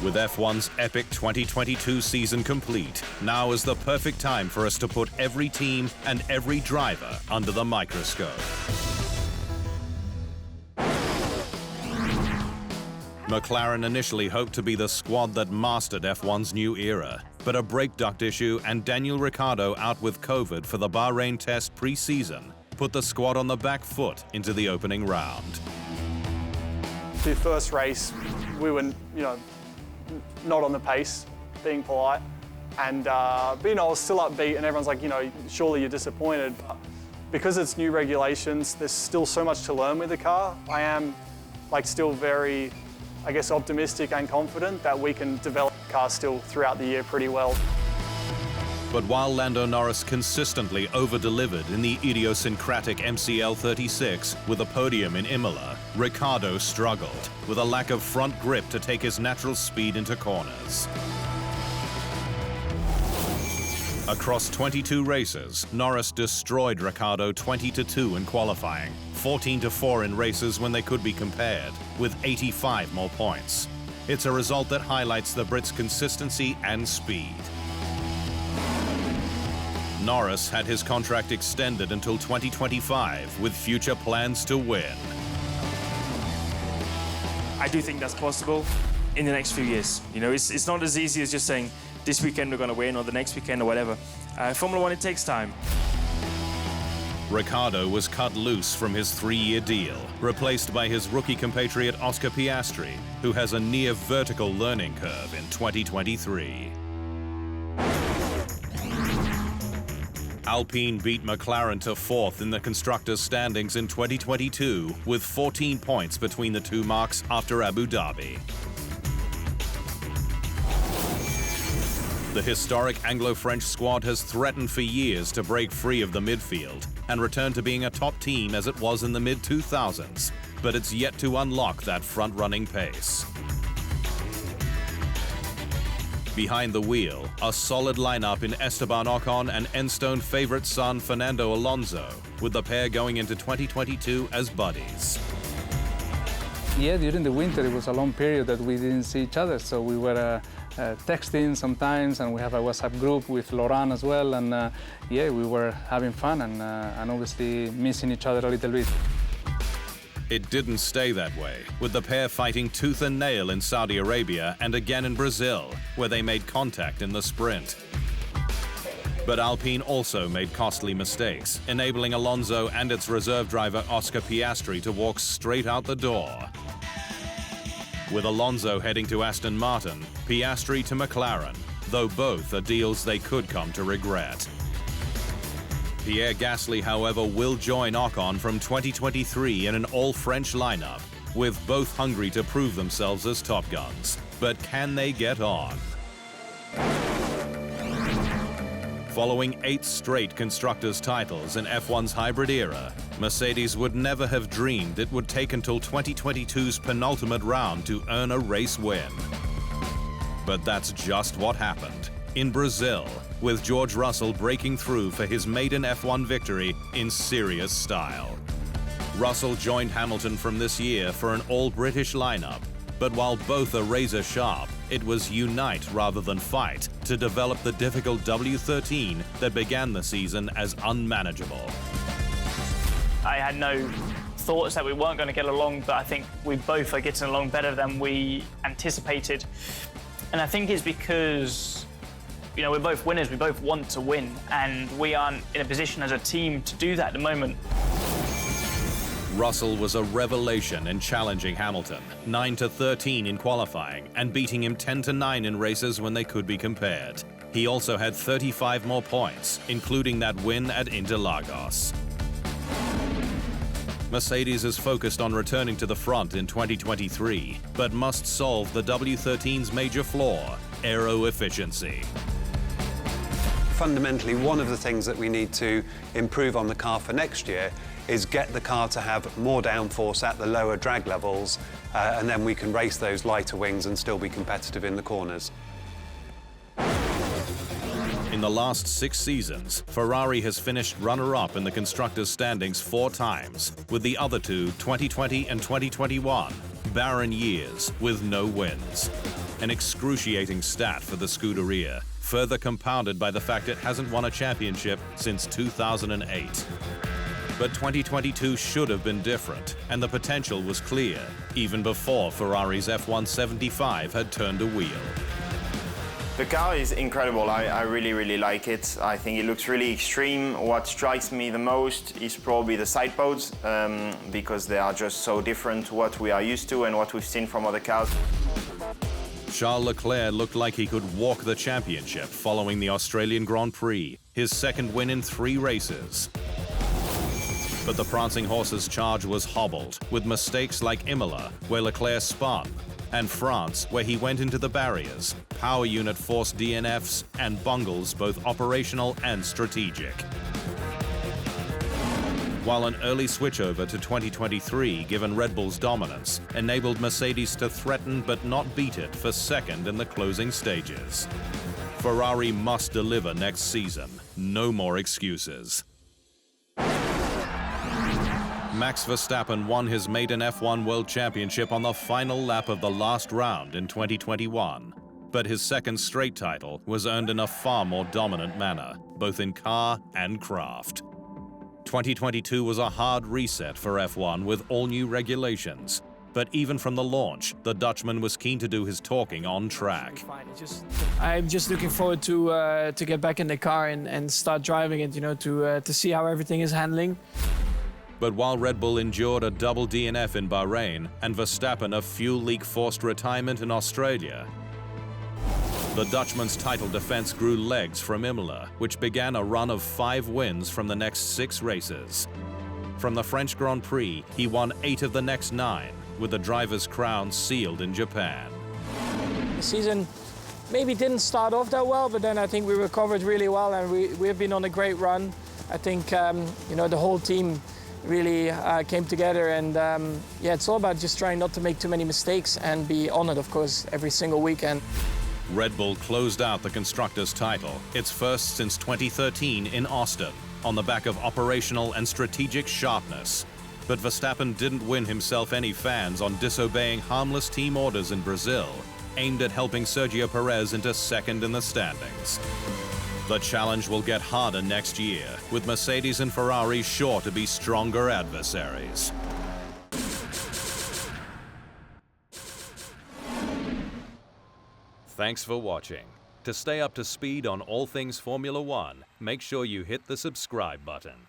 With F1's epic 2022 season complete, now is the perfect time for us to put every team and every driver under the microscope. McLaren initially hoped to be the squad that mastered F1's new era, but a brake duct issue and Daniel Ricciardo out with COVID for the Bahrain test pre-season put the squad on the back foot into the opening round. The first race, we were, not on the pace, being polite, and I was still upbeat, and everyone's like, surely you're disappointed. But because it's new regulations, there's still so much to learn with the car. I am still very, optimistic and confident that we can develop the car still throughout the year pretty well. But while Lando Norris consistently over-delivered in the idiosyncratic MCL 36 with a podium in Imola, Ricciardo struggled with a lack of front grip to take his natural speed into corners. Across 22 races, Norris destroyed Ricciardo 20-2 in qualifying, 14-4 in races when they could be compared, with 85 more points. It's a result that highlights the Brits' consistency and speed. Norris had his contract extended until 2025, with future plans to win. I do think that's possible in the next few years. It's not as easy as just saying, this weekend we're going to win, or the next weekend, or whatever. Formula One, it takes time. Ricciardo was cut loose from his 3-year deal, replaced by his rookie compatriot Oscar Piastri, who has a near vertical learning curve in 2023. Alpine beat McLaren to 4th in the constructors' standings in 2022, with 14 points between the two marks after Abu Dhabi. The historic Anglo-French squad has threatened for years to break free of the midfield and return to being a top team as it was in the mid-2000s, but it's yet to unlock that front-running pace. Behind the wheel, a solid lineup in Esteban Ocon and Enstone favorite son Fernando Alonso, with the pair going into 2022 as buddies. Yeah, during the winter it was a long period that we didn't see each other, so we were texting sometimes, and we have a WhatsApp group with Laurent as well, and we were having fun and obviously missing each other a little bit. It didn't stay that way, with the pair fighting tooth and nail in Saudi Arabia and again in Brazil, where they made contact in the sprint. But Alpine also made costly mistakes, enabling Alonso and its reserve driver Oscar Piastri to walk straight out the door. With Alonso heading to Aston Martin, Piastri to McLaren, though both are deals they could come to regret. Pierre Gasly, however, will join Ocon from 2023 in an all-French lineup, with both hungry to prove themselves as top guns. But can they get on? Following 8 straight constructors' titles in F1's hybrid era, Mercedes would never have dreamed it would take until 2022's penultimate round to earn a race win. But that's just what happened in Brazil, with George Russell breaking through for his maiden F1 victory in serious style. Russell joined Hamilton from this year for an all-British lineup, but while both are razor-sharp, it was unite rather than fight to develop the difficult W13 that began the season as unmanageable. I had no thoughts that we weren't going to get along, but I think we both are getting along better than we anticipated. And I think it's because we're both winners, we both want to win, and we aren't in a position as a team to do that at the moment. Russell was a revelation in challenging Hamilton, 9-13 in qualifying, and beating him 10-9 in races when they could be compared. He also had 35 more points, including that win at Interlagos. Mercedes is focused on returning to the front in 2023, but must solve the W13's major flaw, aero efficiency. Fundamentally, one of the things that we need to improve on the car for next year is get the car to have more downforce at the lower drag levels, and then we can race those lighter wings and still be competitive in the corners. In the last 6 seasons, Ferrari has finished runner-up in the constructors' standings 4 times, with the other 2, 2020 and 2021, barren years with no wins. an excruciating stat for the Scuderia, further compounded by the fact it hasn't won a championship since 2008. But 2022 should have been different, and the potential was clear, even before Ferrari's F175 had turned a wheel. The car is incredible. I really, really like it. I think it looks really extreme. What strikes me the most is probably the side pods, because they are just so different to what we are used to and what we've seen from other cars. Charles Leclerc looked like he could walk the championship following the Australian Grand Prix, his second win in 3 races. But the prancing horse's charge was hobbled, with mistakes like Imola, where Leclerc spun, and France, where he went into the barriers, power unit forced DNFs, and bungles both operational and strategic. While an early switchover to 2023, given Red Bull's dominance, enabled Mercedes to threaten but not beat it for second in the closing stages. Ferrari must deliver next season. No more excuses. Max Verstappen won his Maiden F1 World Championship on the final lap of the last round in 2021. But his second straight title was earned in a far more dominant manner, both in car and craft. 2022 was a hard reset for F1 with all new regulations. But even from the launch, the Dutchman was keen to do his talking on track. I'm just looking forward to get back in the car and start driving it, to see how everything is handling. But while Red Bull endured a double DNF in Bahrain and Verstappen a fuel leak forced retirement in Australia, the Dutchman's title defense grew legs from Imola, which began a run of 5 wins from the next 6 races. From the French Grand Prix, he won 8 of the next 9, with the driver's crown sealed in Japan. The season maybe didn't start off that well, but then I think we recovered really well and we've been on a great run. I think, the whole team really came together and it's all about just trying not to make too many mistakes and be on it, of course, every single weekend. Red Bull closed out the Constructors' title, its first since 2013 in Austin, on the back of operational and strategic sharpness. But Verstappen didn't win himself any fans on disobeying harmless team orders in Brazil, aimed at helping Sergio Perez into second in the standings. The challenge will get harder next year, with Mercedes and Ferrari sure to be stronger adversaries. Thanks for watching. To stay up to speed on all things Formula One, make sure you hit the subscribe button.